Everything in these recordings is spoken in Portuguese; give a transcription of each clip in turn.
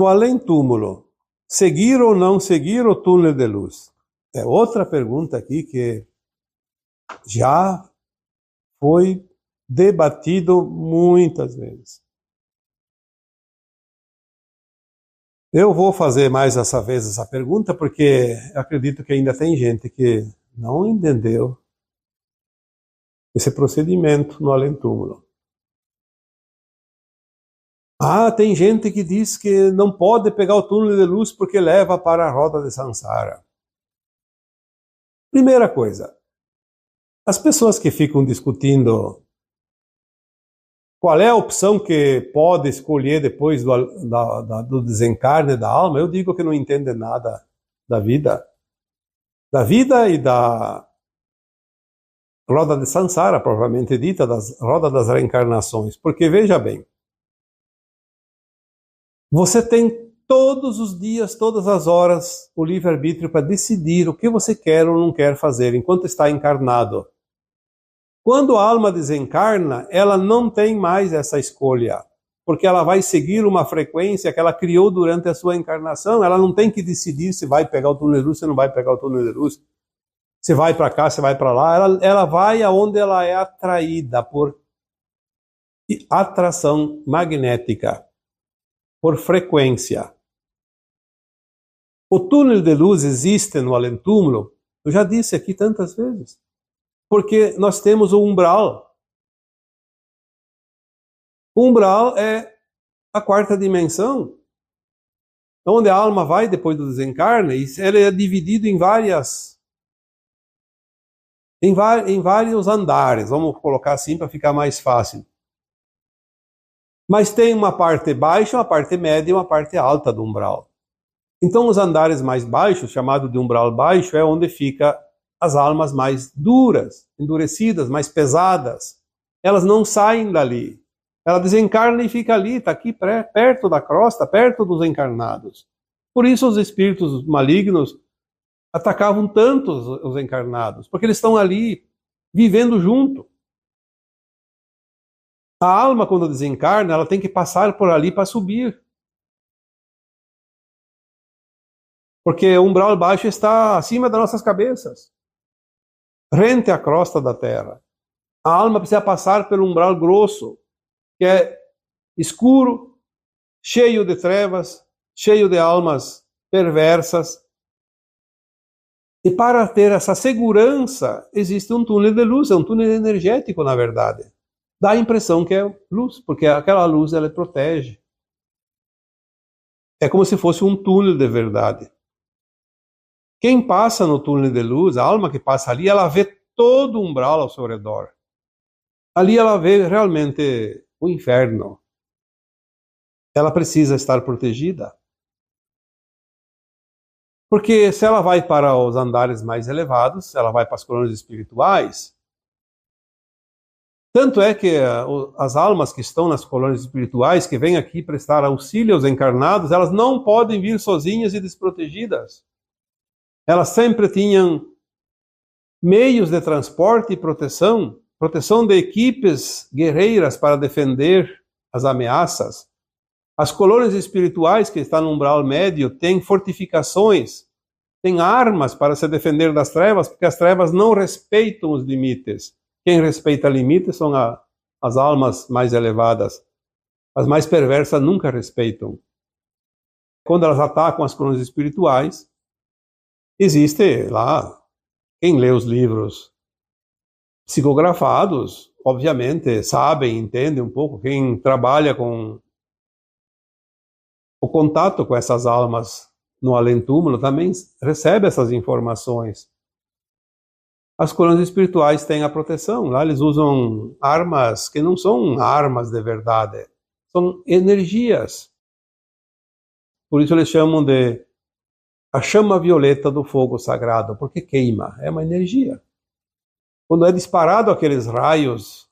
No além-túmulo, seguir ou não seguir o túnel de luz? É outra pergunta aqui que já foi debatido muitas vezes. Eu vou fazer mais essa vez essa pergunta porque acredito que ainda tem gente que não entendeu esse procedimento no além-túmulo. Tem gente que diz que não pode pegar o túnel de luz porque leva para a roda de Sansara. Primeira coisa, as pessoas que ficam discutindo qual é a opção que pode escolher depois do desencarne da alma, eu digo que não entendem nada da vida e da roda de Sansara, propriamente dita, das roda das reencarnações. Porque veja bem, você tem todos os dias, todas as horas, o livre-arbítrio para decidir o que você quer ou não quer fazer enquanto está encarnado. Quando a alma desencarna, ela não tem mais essa escolha, porque ela vai seguir uma frequência que ela criou durante a sua encarnação. Ela não tem que decidir se vai pegar o túnel de luz, se não vai pegar o túnel de luz, se vai para cá, se vai para lá. Ela vai aonde ela é atraída por atração magnética, por frequência. O túnel de luz existe no além-túmulo, eu já disse aqui tantas vezes, porque nós temos o umbral. O umbral é a quarta dimensão, onde a alma vai depois do desencarne, e ele é dividido em vários andares, vamos colocar assim para ficar mais fácil. Mas tem uma parte baixa, uma parte média e uma parte alta do umbral. Então os andares mais baixos, chamado de umbral baixo, é onde fica as almas mais duras, endurecidas, mais pesadas. Elas não saem dali. Ela desencarna e fica ali, está aqui perto da crosta, perto dos encarnados. Por isso os espíritos malignos atacavam tanto os encarnados, porque eles estão ali vivendo junto. A alma, quando desencarna, ela tem que passar por ali para subir. Porque o umbral baixo está acima das nossas cabeças, rente à crosta da Terra. A alma precisa passar pelo umbral grosso, que é escuro, cheio de trevas, cheio de almas perversas. E para ter essa segurança, existe um túnel de luz, é um túnel energético, na verdade. Dá a impressão que é luz, porque aquela luz ela protege. É como se fosse um túnel de verdade. Quem passa no túnel de luz, a alma que passa ali, ela vê todo o umbral ao seu redor. Ali ela vê realmente o inferno. Ela precisa estar protegida. Porque se ela vai para os andares mais elevados, ela vai para as colônias espirituais. Tanto é que as almas que estão nas colônias espirituais, que vêm aqui prestar auxílio aos encarnados, elas não podem vir sozinhas e desprotegidas. Elas sempre tinham meios de transporte e proteção de equipes guerreiras para defender as ameaças. As colônias espirituais que estão no umbral médio têm fortificações, têm armas para se defender das trevas, porque as trevas não respeitam os limites. Quem respeita limites são as almas mais elevadas. As mais perversas nunca respeitam. Quando elas atacam as colônias espirituais, existe lá, quem lê os livros psicografados, obviamente, sabem, entendem um pouco. Quem trabalha com o contato com essas almas no além-túmulo também recebe essas informações. As colônias espirituais têm a proteção. Lá eles usam armas que não são armas de verdade, são energias. Por isso eles chamam de a chama violeta do fogo sagrado, porque queima, é uma energia. Quando é disparado aqueles raios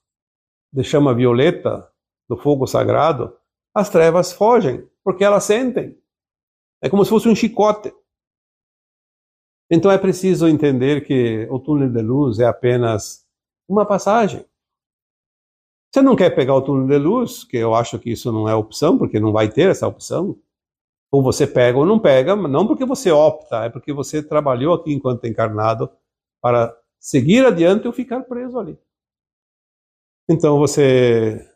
de chama violeta do fogo sagrado, as trevas fogem, porque elas sentem. É como se fosse um chicote. Então é preciso entender que o túnel de luz é apenas uma passagem. Você não quer pegar o túnel de luz, que eu acho que isso não é opção, porque não vai ter essa opção. Ou você pega ou não pega, não porque você opta, é porque você trabalhou aqui enquanto encarnado para seguir adiante ou ficar preso ali. Então você,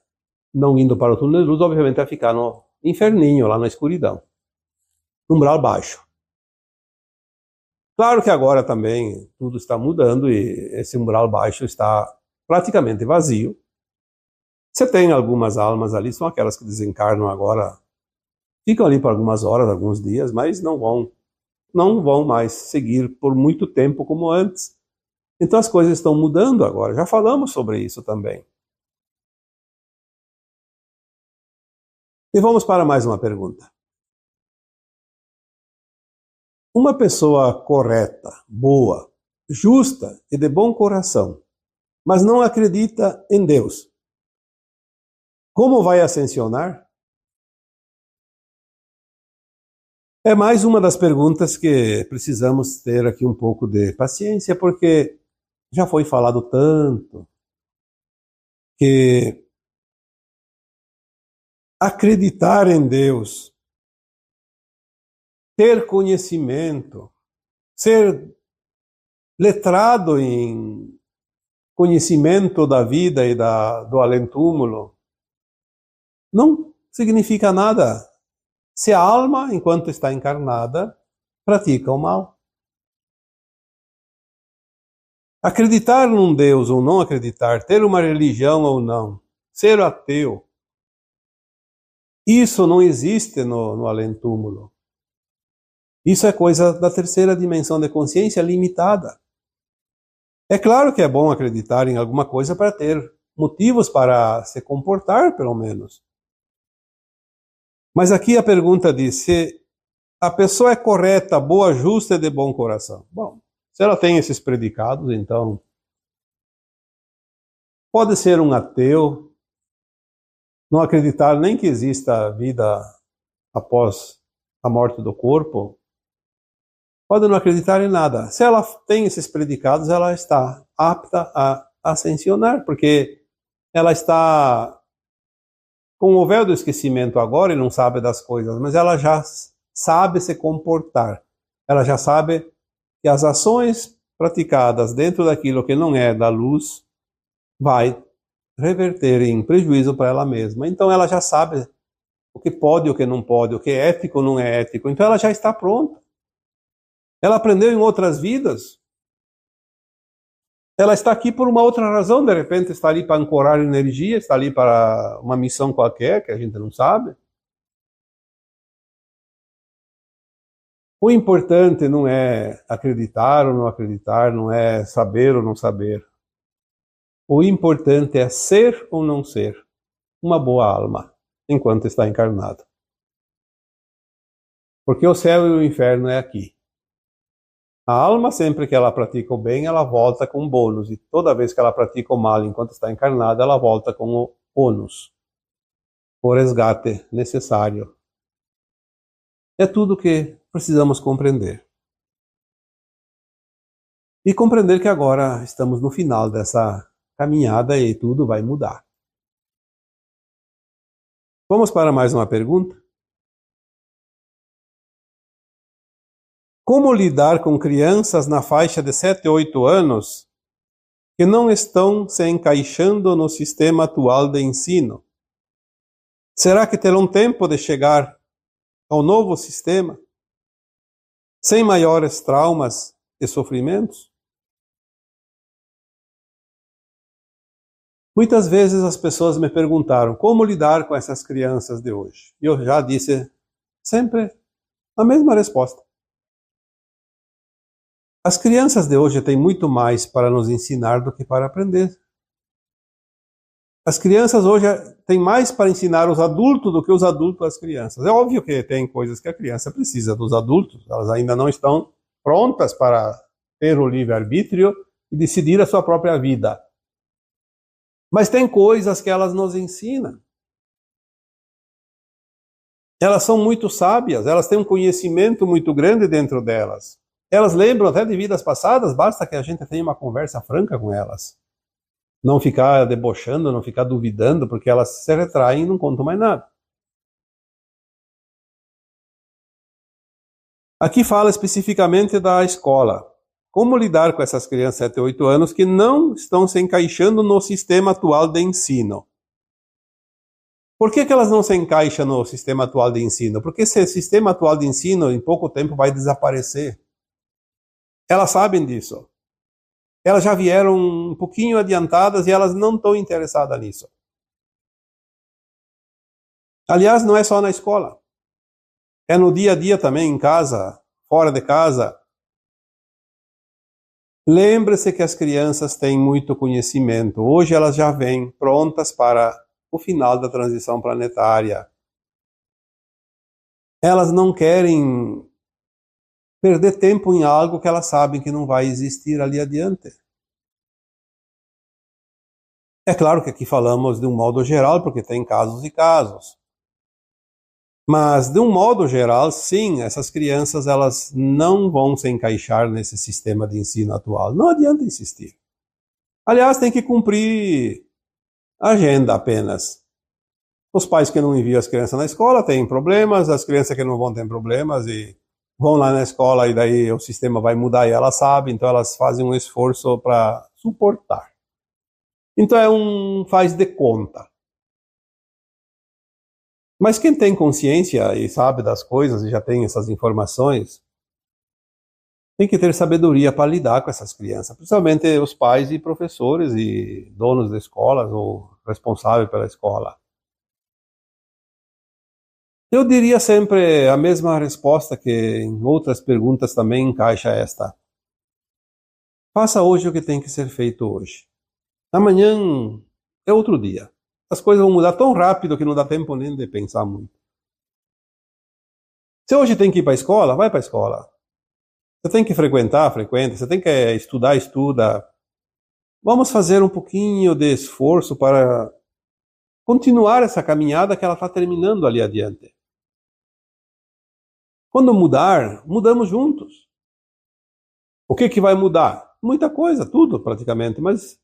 não indo para o túnel de luz, obviamente vai ficar no inferninho, lá na escuridão. Umbral baixo. Claro que agora também tudo está mudando e esse umbral baixo está praticamente vazio. Você tem algumas almas ali, são aquelas que desencarnam agora, ficam ali por algumas horas, alguns dias, mas não vão mais seguir por muito tempo como antes. Então as coisas estão mudando agora, já falamos sobre isso também. E vamos para mais uma pergunta. Uma pessoa correta, boa, justa e de bom coração, mas não acredita em Deus, como vai ascensionar? É mais uma das perguntas que precisamos ter aqui um pouco de paciência, porque já foi falado tanto que acreditar em Deus, ter conhecimento, ser letrado em conhecimento da vida e do além-túmulo, não significa nada se a alma, enquanto está encarnada, pratica o mal. Acreditar num Deus ou não acreditar, ter uma religião ou não, ser ateu, isso não existe no além-túmulo. Isso é coisa da terceira dimensão de consciência limitada. É claro que é bom acreditar em alguma coisa para ter motivos para se comportar, pelo menos. Mas aqui a pergunta diz se a pessoa é correta, boa, justa e de bom coração. Bom, se ela tem esses predicados, então pode ser um ateu, não acreditar nem que exista vida após a morte do corpo, pode não acreditar em nada. Se ela tem esses predicados, ela está apta a ascensionar, porque ela está com o véu do esquecimento agora e não sabe das coisas, mas ela já sabe se comportar. Ela já sabe que as ações praticadas dentro daquilo que não é da luz vai reverter em prejuízo para ela mesma. Então ela já sabe o que pode e o que não pode, o que é ético ou não é ético. Então ela já está pronta. Ela aprendeu em outras vidas. Ela está aqui por uma outra razão, de repente está ali para ancorar energia, está ali para uma missão qualquer que a gente não sabe. O importante não é acreditar ou não acreditar, não é saber ou não saber. O importante é ser ou não ser uma boa alma enquanto está encarnado. Porque o céu e o inferno é aqui. A alma, sempre que ela pratica o bem, ela volta com bônus. E toda vez que ela pratica o mal enquanto está encarnada, ela volta com o ônus, o resgate necessário. É tudo que precisamos compreender. E compreender que agora estamos no final dessa caminhada e tudo vai mudar. Vamos para mais uma pergunta? Como lidar com crianças na faixa de 7 ou 8 anos que não estão se encaixando no sistema atual de ensino? Será que terão tempo de chegar ao novo sistema sem maiores traumas e sofrimentos? Muitas vezes as pessoas me perguntaram como lidar com essas crianças de hoje. E eu já disse sempre a mesma resposta. As crianças de hoje têm muito mais para nos ensinar do que para aprender. As crianças hoje têm mais para ensinar os adultos do que os adultos às crianças. É óbvio que tem coisas que a criança precisa dos adultos, elas ainda não estão prontas para ter o livre-arbítrio e decidir a sua própria vida. Mas tem coisas que elas nos ensinam. Elas são muito sábias, elas têm um conhecimento muito grande dentro delas. Elas lembram até de vidas passadas, basta que a gente tenha uma conversa franca com elas. Não ficar debochando, não ficar duvidando, porque elas se retraem e não contam mais nada. Aqui fala especificamente da escola. Como lidar com essas crianças de 7 a 8 anos que não estão se encaixando no sistema atual de ensino? Por que elas não se encaixam no sistema atual de ensino? Porque esse sistema atual de ensino, em pouco tempo, vai desaparecer. Elas sabem disso. Elas já vieram um pouquinho adiantadas e elas não estão interessadas nisso. Aliás, não é só na escola. É no dia a dia também, em casa, fora de casa. Lembre-se que as crianças têm muito conhecimento. Hoje elas já vêm prontas para o final da transição planetária. Elas não querem perder tempo em algo que elas sabem que não vai existir ali adiante. É claro que aqui falamos de um modo geral, porque tem casos e casos. Mas, de um modo geral, sim, essas crianças elas não vão se encaixar nesse sistema de ensino atual. Não adianta insistir. Aliás, tem que cumprir a agenda apenas. Os pais que não enviam as crianças na escola têm problemas, as crianças que não vão ter problemas e vão lá na escola e daí o sistema vai mudar e elas sabem, então elas fazem um esforço para suportar. Então é um faz de conta. Mas quem tem consciência e sabe das coisas e já tem essas informações, tem que ter sabedoria para lidar com essas crianças, principalmente os pais e professores e donos de escolas ou responsáveis pela escola. Eu diria sempre a mesma resposta que em outras perguntas também encaixa esta. Faça hoje o que tem que ser feito hoje. Amanhã é outro dia. As coisas vão mudar tão rápido que não dá tempo nem de pensar muito. Se hoje tem que ir para a escola, vai para a escola. Você tem que frequentar, frequenta. Você tem que estudar, estuda. Vamos fazer um pouquinho de esforço para continuar essa caminhada que ela está terminando ali adiante. Quando mudar, mudamos juntos. O que vai mudar? Muita coisa, tudo praticamente, mas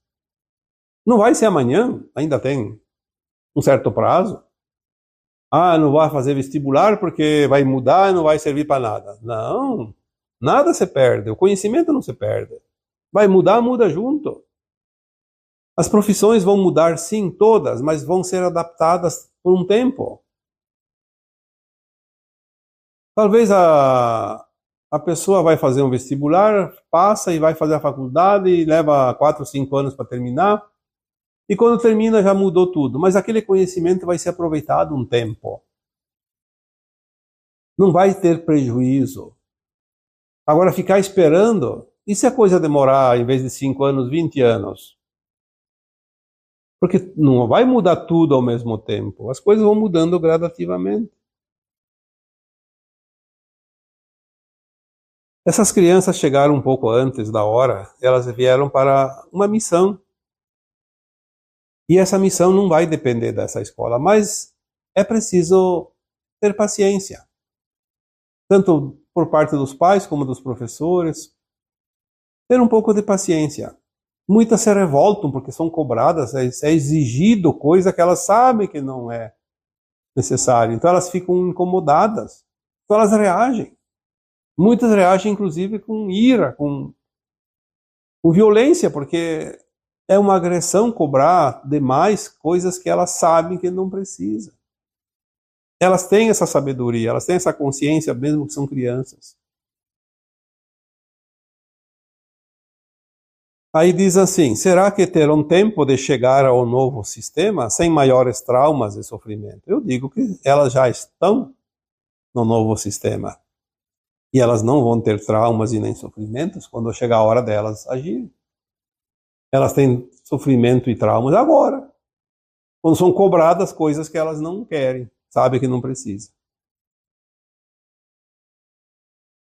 não vai ser amanhã, ainda tem um certo prazo. Não vai fazer vestibular porque vai mudar e não vai servir para nada. Não, nada se perde, o conhecimento não se perde. Vai mudar, muda junto. As profissões vão mudar sim, todas, mas vão ser adaptadas por um tempo. Talvez a pessoa vai fazer um vestibular, passa e vai fazer a faculdade e leva 4 ou 5 anos para terminar. E quando termina já mudou tudo, mas aquele conhecimento vai ser aproveitado um tempo. Não vai ter prejuízo. Agora ficar esperando, e se a coisa demorar, em vez de 5 anos, 20 anos? Porque não vai mudar tudo ao mesmo tempo. As coisas vão mudando gradativamente. Essas crianças chegaram um pouco antes da hora, elas vieram para uma missão. E essa missão não vai depender dessa escola, mas é preciso ter paciência. Tanto por parte dos pais como dos professores. Ter um pouco de paciência. Muitas se revoltam porque são cobradas, é exigido coisa que elas sabem que não é necessário. Então elas ficam incomodadas. Então elas reagem. Muitas reagem inclusive com ira, com violência, porque é uma agressão cobrar demais coisas que elas sabem que não precisam. Elas têm essa sabedoria, elas têm essa consciência, mesmo que são crianças. Aí diz assim, será que terão tempo de chegar ao novo sistema sem maiores traumas e sofrimento? Eu digo que elas já estão no novo sistema. E elas não vão ter traumas e nem sofrimentos quando chegar a hora delas agirem. Elas têm sofrimento e traumas agora, quando são cobradas coisas que elas não querem, sabem que não precisam.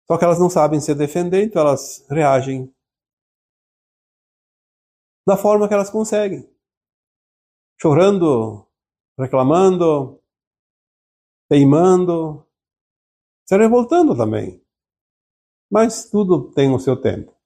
Só que elas não sabem se defender, então elas reagem da forma que elas conseguem. Chorando, reclamando, teimando, se revoltando também. Mas tudo tem o seu tempo.